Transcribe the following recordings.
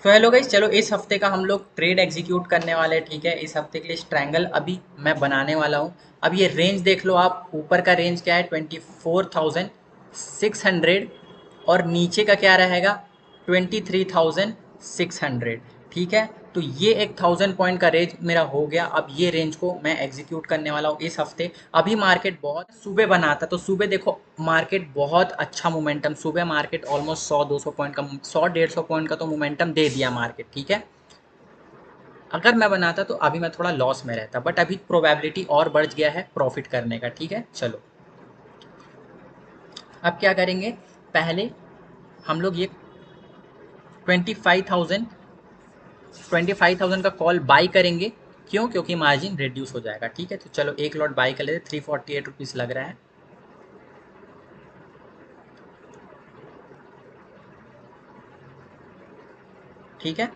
तो hello guys, चलो इस हफ्ते का हम लोग ट्रेड एग्जीक्यूट करने वाले हैं। ठीक है, इस हफ्ते के लिए स्ट्रैंगल अभी मैं बनाने वाला हूँ। अब ये रेंज देख लो आप, ऊपर का रेंज क्या है 24,600 और नीचे का क्या रहेगा 23,600। ठीक है, तो ये एक 1000 पॉइंट का रेंज मेरा हो गया। अब ये रेंज को मैं एग्जीक्यूट करने वाला हूँ इस हफ्ते। अभी मार्केट बहुत सुबह बना था, तो सुबह देखो मार्केट बहुत अच्छा मोमेंटम, सुबह मार्केट ऑलमोस्ट 100-200 पॉइंट का, 100-150 पॉइंट का तो मोमेंटम दे दिया मार्केट। ठीक है, अगर मैं बनाता तो अभी मैं थोड़ा लॉस में रहता, बट अभी प्रोबेबिलिटी और बढ़ गया है प्रॉफिट करने का। ठीक है, चलो अब क्या करेंगे, पहले हम लोग ये 25,000 का कॉल बाई करेंगे। क्यों? क्योंकि मार्जिन रिड्यूस हो जाएगा। ठीक है, तो चलो एक लॉट बाई कर लेते, 348 रुपीज़ लग रहा है। ठीक है,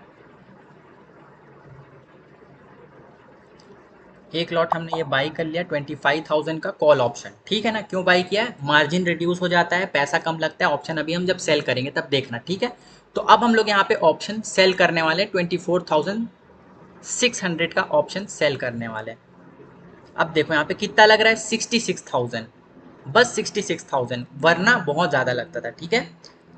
एक लॉट हमने ये बाई कर लिया 25,000 का कॉल ऑप्शन। ठीक है ना, क्यों बाई किया है? मार्जिन रिड्यूस हो जाता है, पैसा कम लगता है। ऑप्शन अभी हम जब सेल करेंगे तब देखना। ठीक है, तो अब हम लोग यहाँ पे ऑप्शन सेल करने वाले 24,600 का ऑप्शन सेल करने वाले। अब देखो यहाँ पे कितना लग रहा है, 66,000, बस 66,000, वरना बहुत ज़्यादा लगता था। ठीक है,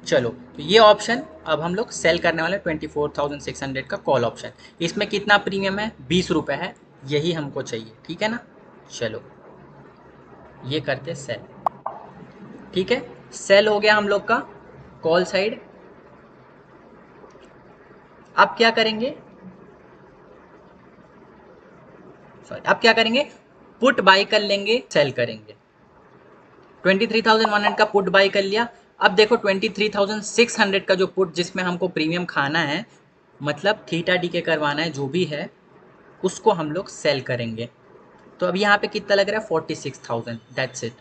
चलो तो ये ऑप्शन अब हम लोग सेल करने वाले 24,600 का कॉल ऑप्शन। इसमें कितना प्रीमियम है? 20 रुपये है, यही हमको चाहिए। ठीक है ना, चलो ये करते सेल। ठीक है, सेल हो गया हम लोग का कॉल साइड। अब क्या करेंगे, सॉरी, अब क्या करेंगे, पुट बाई कर लेंगे, सेल करेंगे। 23,100 का पुट बाई कर लिया। अब देखो 23,600 का जो पुट, जिसमें हमको प्रीमियम खाना है, मतलब थीटा डी के करवाना है, जो भी है उसको हम लोग सेल करेंगे। तो अब यहाँ पे कितना लग रहा है, 46,000, दैट्स इट।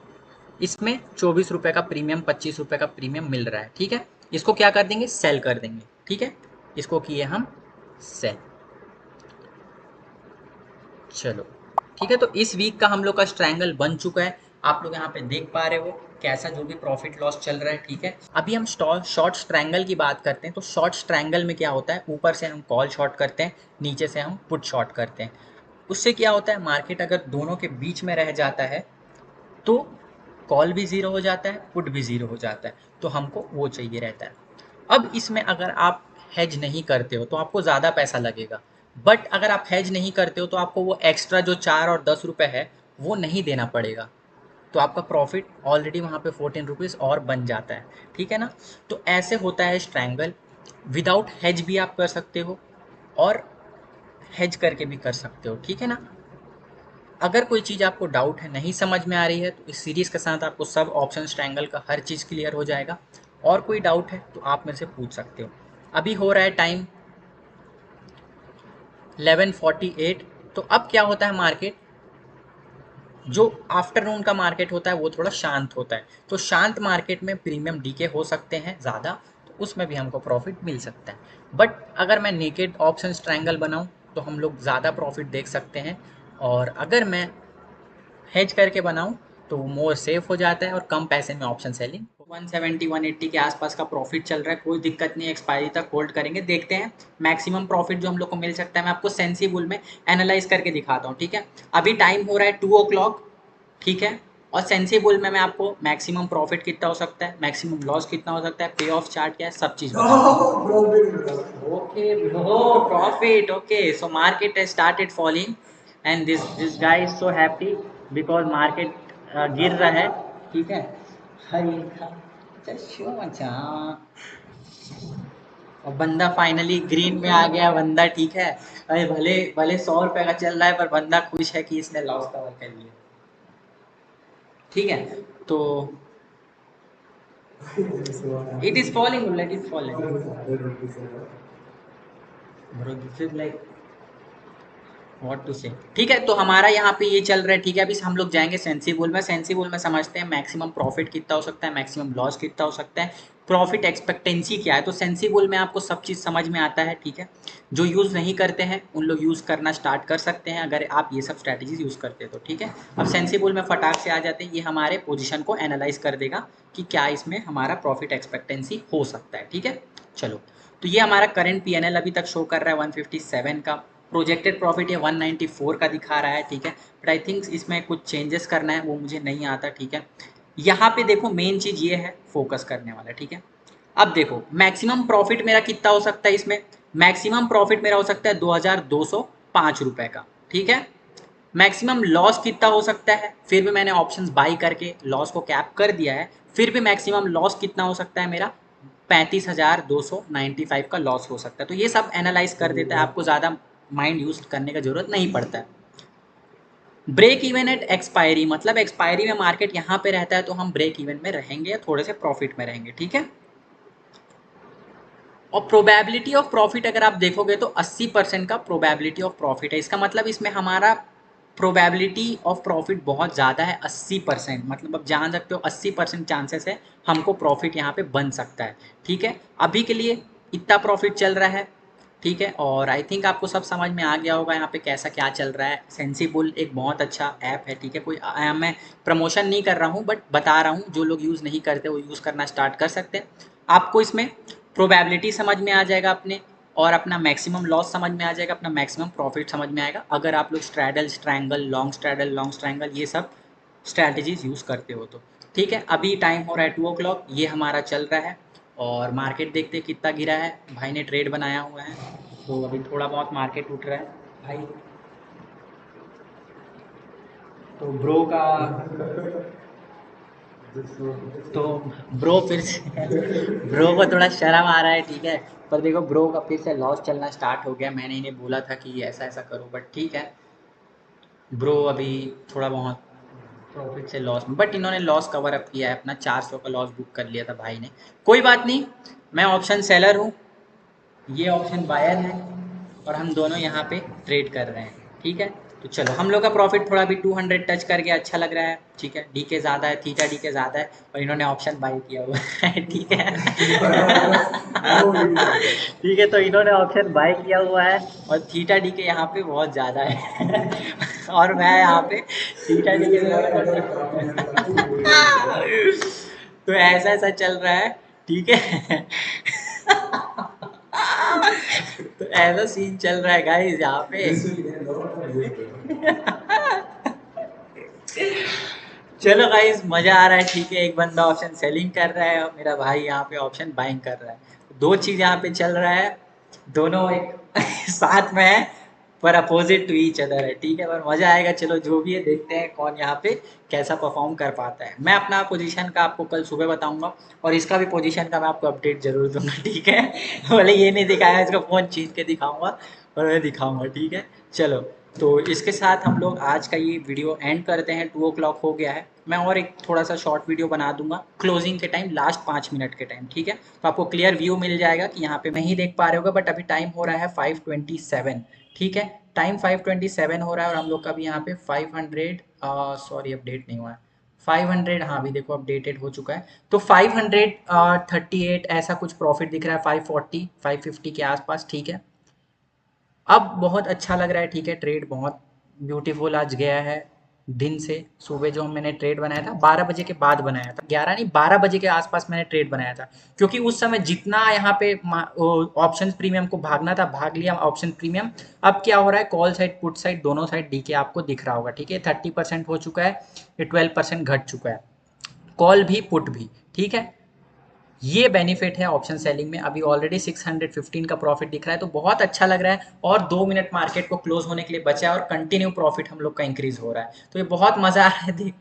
इसमें 24 रुपये का प्रीमियम, 25 रुपये का प्रीमियम मिल रहा है। ठीक है, इसको क्या कर देंगे, सेल कर देंगे। ठीक है, इसको किए हम सेल। चलो ठीक है, तो इस वीक का हम लोग का स्ट्रैंगल बन चुका है। आप लोग यहाँ पे देख पा रहे हो कैसा जो भी प्रॉफिट लॉस चल रहा है। ठीक है, अभी हम शॉर्ट स्ट्रैंगल की बात करते हैं। तो शॉर्ट स्ट्रैंगल में क्या होता है, ऊपर से हम कॉल शॉर्ट करते हैं, नीचे से हम पुट शॉर्ट करते हैं। उससे क्या होता है, मार्केट अगर दोनों के बीच में रह जाता है तो कॉल भी ज़ीरो हो जाता है, पुट भी ज़ीरो हो जाता है, तो हमको वो चाहिए रहता है। अब इसमें अगर आप हेज नहीं करते हो तो आपको ज़्यादा पैसा लगेगा, बट अगर आप हेज नहीं करते हो तो आपको वो एक्स्ट्रा जो 4 और 10 रुपये है वो नहीं देना पड़ेगा। तो आपका प्रॉफिट ऑलरेडी वहाँ पे 14 रुपीज़ और बन जाता है। ठीक है ना, तो ऐसे होता है स्ट्रैंगल। विदाउट हेज भी आप कर सकते हो और हेज करके भी कर सकते हो। ठीक है ना, अगर कोई चीज़ आपको डाउट है, नहीं समझ में आ रही है, तो इस सीरीज़ के साथ आपको सब ऑप्शन ट्रायंगल का हर चीज़ क्लियर हो जाएगा। और कोई डाउट है तो आप मेरे से पूछ सकते हो। अभी हो रहा है टाइम 11:48। तो अब क्या होता है, मार्केट जो आफ्टरनून का मार्केट होता है वो थोड़ा शांत होता है। तो शांत मार्केट में प्रीमियम डीके हो सकते हैं ज़्यादा, तो उसमें भी हमको प्रॉफिट मिल सकता है। बट अगर मैं नेकेड ऑप्शन ट्रायंगल बनाऊँ तो हम लोग ज़्यादा प्रॉफिट देख सकते हैं। और अगर मैं हेज करके बनाऊं तो मोर सेफ हो जाता है और कम पैसे में ऑप्शन सेलिंग। 170-180 के आसपास का प्रॉफिट चल रहा है, कोई दिक्कत नहीं, एक्सपायरी तक होल्ड करेंगे। देखते हैं मैक्सिमम प्रॉफिट जो हम लोग को मिल सकता है। मैं आपको सेंसिबल में एनालाइज करके दिखाता हूँ। ठीक है, अभी टाइम हो रहा है 2 o'clock। ठीक है, और सेंसिबल में मैं आपको मैक्सिमम प्रॉफिट कितना हो सकता है, मैक्सिमम लॉस कितना हो सकता है, पे ऑफ चार्ट क्या है, सब चीज़ okay bro, profit. Okay, so market has started falling and this guy is so happy because market गिर रहा है। ठीक है, हाय शो अच्छा, और बंदा फाइनली ग्रीन में आ गया बंदा। ठीक है, अरे भले भले 100 रुपए का चल रहा है, पर बंदा खुश है कि इसने लॉस कवर कर लिया। ठीक है, तो it is falling, let it falling bro, this is like what to say. ठीक है, तो हमारा यहाँ पे ये चल रहा है। ठीक है, अभी हम लोग जाएंगे सेंसिबल में। सेंसिबल में समझते हैं मैक्सिमम प्रॉफिट कितना हो सकता है, मैक्सिमम लॉस कितना हो सकता है, प्रॉफिट एक्सपेक्टेंसी क्या है। तो सेंसिबल में आपको सब चीज़ समझ में आता है। ठीक है, जो यूज़ नहीं करते हैं उन लोग यूज़ करना स्टार्ट कर सकते हैं अगर आप ये सब स्ट्रैटेजीज यूज़ करते हैं तो। ठीक है, अब सेंसिबल में फटाक से आ जाते हैं, ये हमारे पोजिशन को एनालाइज कर देगा कि क्या इसमें हमारा प्रॉफिट एक्सपेक्टेंसी हो सकता है। ठीक है, चलो तो ये हमारा करंट पीएनएल अभी तक शो कर रहा है 157 का, प्रोजेक्टेड प्रॉफिट ये 194 का दिखा रहा है, ठीक है। बट आई थिंक इसमें कुछ चेंजेस करना है, वो मुझे नहीं आता, ठीक है। यहाँ पे देखो मेन चीज़ ये है फोकस करने वाला, ठीक है। अब देखो मैक्सिमम प्रॉफिट मेरा कितना हो सकता है इसमें, मैक्सिमम प्रॉफिट मेरा हो सकता है 2205 रुपए का, ठीक है। मैक्सिमम लॉस कितना हो सकता है, फिर भी मैंने ऑप्शंस बाई करके लॉस को कैप कर दिया है, फिर भी मैक्सिमम लॉस कितना हो सकता है मेरा 35,295 का लॉस हो सकता है। तो ये सब एनालाइज कर देता है, आपको ज़्यादा माइंड यूज करने का जरूरत नहीं पड़ता है। ब्रेक इवन एट एक्सपायरी, मतलब एक्सपायरी में मार्केट यहाँ पे रहता है तो हम ब्रेक इवन में रहेंगे या थोड़े से प्रॉफिट में रहेंगे, ठीक है। और प्रोबेबिलिटी ऑफ प्रॉफिट अगर आप देखोगे तो 80% का प्रोबेबिलिटी ऑफ प्रॉफिट है, इसका मतलब इसमें हमारा प्रोबेबिलिटी ऑफ प्रॉफिट बहुत ज़्यादा है 80%, मतलब अब जान सकते हो 80% चांसेस है हमको प्रॉफिट यहाँ पे बन सकता है, ठीक है। अभी के लिए इतना प्रॉफिट चल रहा है, ठीक है। और आई थिंक आपको सब समझ में आ गया होगा यहाँ पे कैसा क्या चल रहा है। सेंसिबुल एक बहुत अच्छा ऐप है, ठीक है। कोई मैं प्रमोशन नहीं कर रहा हूँ बट बता रहा हूँ, जो लोग यूज़ नहीं करते वो यूज़ करना स्टार्ट कर सकते हैं। आपको इसमें प्रोबेबिलिटी समझ में आ जाएगा अपने, और अपना मैक्सिमम लॉस समझ में आ जाएगा, अपना मैक्सिमम प्रॉफिट समझ में आएगा, अगर आप लोग स्ट्रैडल स्ट्रैंगल लॉन्ग स्ट्रैंगल ये सब स्ट्रैटेजीज यूज़ करते हो तो, ठीक है। अभी टाइम हो रहा है 2 o'clock, ये हमारा चल रहा है। और मार्केट देखते कितना गिरा है, भाई ने ट्रेड बनाया हुआ है तो अभी थोड़ा बहुत मार्केट उठ रहा है भाई। तो ब्रो का तो ब्रो फिर से ब्रो को थोड़ा शर्म आ रहा है, ठीक है। पर देखो ब्रो का फिर से लॉस चलना स्टार्ट हो गया, मैंने इन्हें बोला था कि ऐसा ऐसा करो बट ठीक है। ब्रो अभी थोड़ा बहुत प्रॉफिट से लॉस में, बट इन्होंने लॉस कवर अप किया है अपना, 400 का लॉस बुक कर लिया था भाई ने। कोई बात नहीं, मैं ऑप्शन सेलर हूँ, ये ऑप्शन बायर है, और हम दोनों यहाँ पे ट्रेड कर रहे हैं, ठीक है। तो चलो हम लोग का प्रॉफिट थोड़ा भी 200 टच कर गया, अच्छा लग रहा है, ठीक है। डी के ज़्यादा है, थीटा डी के ज़्यादा है, और इन्होंने ऑप्शन बाई किया हुआ है ठीक है ठीक है, तो इन्होंने ऑप्शन बाई किया हुआ है और थीटा डी के यहाँ पे बहुत ज़्यादा है और मैं यहाँ पे थीटा डी के तो ऐसा ऐसा चल रहा है, ठीक है तो ऐसा सीन चल रहा है गाइस यहाँ पे चलो गाइस मजा आ रहा है, ठीक है। एक बंदा ऑप्शन सेलिंग कर रहा है और मेरा भाई यहाँ पे ऑप्शन बाइंग कर रहा है, दो चीज यहाँ पे चल रहा है, दोनों एक साथ में है पर अपोजिट टू ईच अदर है, ठीक है। पर मजा आएगा, चलो जो भी है देखते हैं कौन यहाँ पे कैसा परफॉर्म कर पाता है। मैं अपना पोजीशन का आपको कल सुबह बताऊंगा, और इसका भी पोजीशन का मैं आपको अपडेट जरूर दूंगा, ठीक है बोले ये नहीं दिखाया, इसका फोन छीन के दिखाऊंगा और मैं दिखाऊंगा, ठीक है। चलो, तो इसके साथ हम लोग आज का ये वीडियो एंड करते हैं, 2 o'clock हो गया है। मैं और एक थोड़ा सा शॉर्ट वीडियो बना दूंगा क्लोजिंग के टाइम, लास्ट 5 मिनट के टाइम, ठीक है। तो आपको क्लियर व्यू मिल जाएगा कि यहाँ पे नहीं देख पा रहे होगा, बट अभी टाइम हो रहा है 5:27, ठीक है। टाइम 5:27 हो रहा है और हम लोग का भी यहाँ पे 500 सॉरी अपडेट नहीं हुआ है, 500, हाँ अभी देखो अपडेटेड हो चुका है। तो 538 ऐसा कुछ प्रॉफिट दिख रहा है, 540 550 के आसपास, ठीक है। अब बहुत अच्छा लग रहा है, ठीक है। ट्रेड बहुत ब्यूटीफुल आज गया है, दिन से सुबह जो मैंने ट्रेड बनाया था 12 बजे के बाद बनाया था, 11 नहीं 12 बजे के आसपास मैंने ट्रेड बनाया था, क्योंकि उस समय जितना यहाँ पे ऑप्शन प्रीमियम को भागना था भाग लिया ऑप्शन प्रीमियम। अब क्या हो रहा है, कॉल साइड पुट साइड दोनों साइड डीके आपको दिख रहा होगा, ठीक है। 30% हो चुका है, ये 12% घट चुका है, कॉल भी पुट भी, ठीक है। ये बेनिफिट है ऑप्शन सेलिंग में, अभी ऑलरेडी 615 का प्रॉफिट दिख रहा है, तो बहुत अच्छा लग रहा है। और 2 मिनट मार्केट को क्लोज होने के लिए बचा है और कंटिन्यू प्रॉफिट हम लोग का इंक्रीज हो रहा है, तो ये बहुत मजा आ रहा है देख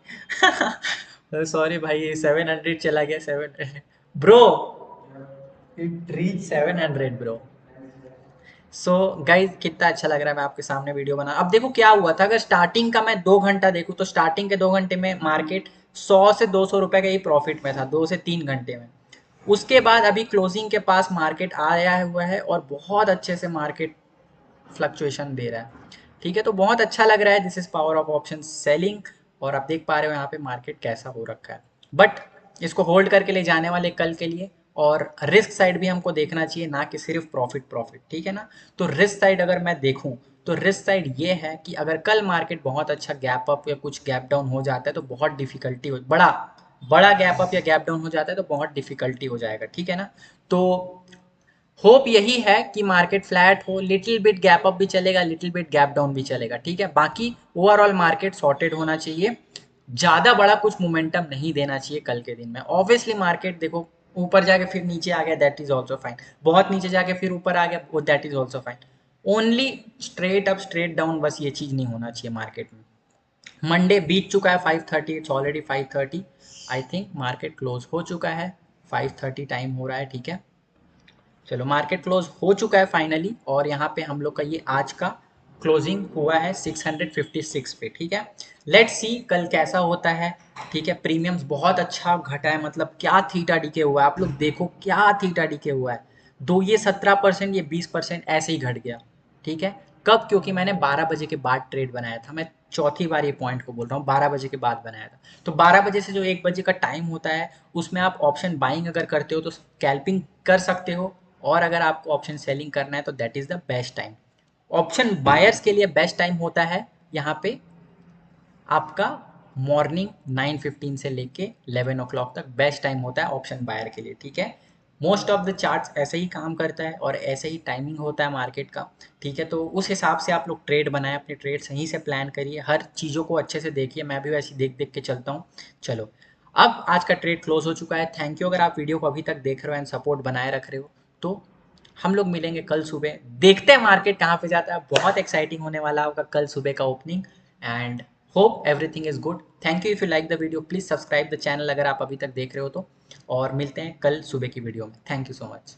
सॉरी भाई 700 चला गया, 700 bro, it reach 700 bro. So guys कितना अच्छा लग रहा है, मैं आपके सामने वीडियो बना। अब देखो क्या हुआ था, अगर स्टार्टिंग का मैं 2 घंटा देखूँ तो स्टार्टिंग के 2 घंटे में मार्केट 100 से 200 रुपए का ही प्रॉफिट में था, 2 से 3 घंटे में। उसके बाद अभी क्लोजिंग के पास मार्केट आया हुआ है और बहुत अच्छे से मार्केट फ्लक्चुएशन दे रहा है, ठीक है। तो बहुत अच्छा लग रहा है, this is power of option selling. और आप देख पा रहे हो यहाँ पे मार्केट कैसा हो रखा है, बट इसको होल्ड करके ले जाने वाले कल के लिए। और रिस्क साइड भी हमको देखना चाहिए, ना कि सिर्फ प्रॉफिट प्रॉफिट, ठीक है ना। तो रिस्क साइड अगर मैं देखूं तो रिस्क साइड ये है कि अगर कल मार्केट बहुत अच्छा गैप अप या कुछ गैप डाउन हो जाता है तो बहुत डिफिकल्टी हो, बड़ा बड़ा गैप अप या गैप डाउन हो जाता है तो बहुत डिफिकल्टी हो जाएगा, ठीक है ना। तो होप यही है कि मार्केट फ्लैट हो, लिटिल बिट गैप अप भी चलेगा, लिटिल बिट गैप डाउन भी चलेगा, ठीक है। बाकी ओवरऑल मार्केट सॉर्टेड होना चाहिए, ज्यादा बड़ा कुछ मोमेंटम नहीं देना चाहिए कल के दिन में। ऑब्वियसली मार्केट देखो ऊपर जाके फिर नीचे आ गया, दैट इज ऑल्सो फाइन, बहुत नीचे जाके फिर ऊपर आ गया, that is also fine. Only straight up straight down, बस ये चीज नहीं होना चाहिए मार्केट में। मंडे बीत चुका है 5:30, it's already 5:30, I think market close हो चुका है, 5:30 टाइम हो रहा है, ठीक है। चलो मार्केट क्लोज हो चुका है फाइनली, और यहाँ पे हम लोग का ये आज का क्लोजिंग हुआ है 656 पे, ठीक है। लेट्स सी कल कैसा होता है, ठीक है। प्रीमियम्स बहुत अच्छा घटा है, मतलब क्या थीटा डीके हुआ है, आप लोग देखो क्या थीटा डीके हुआ है। दो ये 17%, ये 20% ऐसे ही घट गया, ठीक है। कब? क्योंकि मैंने 12 बजे के बाद ट्रेड बनाया था, मैं चौथी बार ये पॉइंट को बोल रहा हूँ, 12 बजे के बाद बनाया था। तो 12 बजे से जो 1 बजे का टाइम होता है, उसमें आप ऑप्शन बाइंग अगर करते हो तो स्कैल्पिंग कर सकते हो, और अगर आपको ऑप्शन सेलिंग करना है तो that is the best time. Option buyers के लिए बेस्ट टाइम होता है यहाँ पे आपका मॉर्निंग 9:15 से लेके 11 ओ क्लॉक तक बेस्ट टाइम होता है ऑप्शन बायर के लिए, ठीक है। मोस्ट ऑफ द चार्ट्स ऐसे ही काम करता है और ऐसे ही टाइमिंग होता है मार्केट का, ठीक है। तो उस हिसाब से आप लोग ट्रेड बनाए, अपने ट्रेड सही से प्लान करिए, हर चीज़ों को अच्छे से देखिए, मैं भी वैसे देख देख के चलता हूँ। चलो अब आज का ट्रेड क्लोज हो चुका है, थैंक यू अगर आप वीडियो को अभी तक देख रहे हो एंड सपोर्ट बनाए रख रहे हो। तो हम लोग मिलेंगे कल सुबह, देखते हैं मार्केट कहाँ पे जाता है, बहुत एक्साइटिंग होने वाला होगा कल सुबह का opening. And hope everything is good, thank you. If you like the video please subscribe the channel अगर आप अभी तक देख रहे हो तो, और मिलते हैं कल सुबह की वीडियो में, थैंक यू सो मच।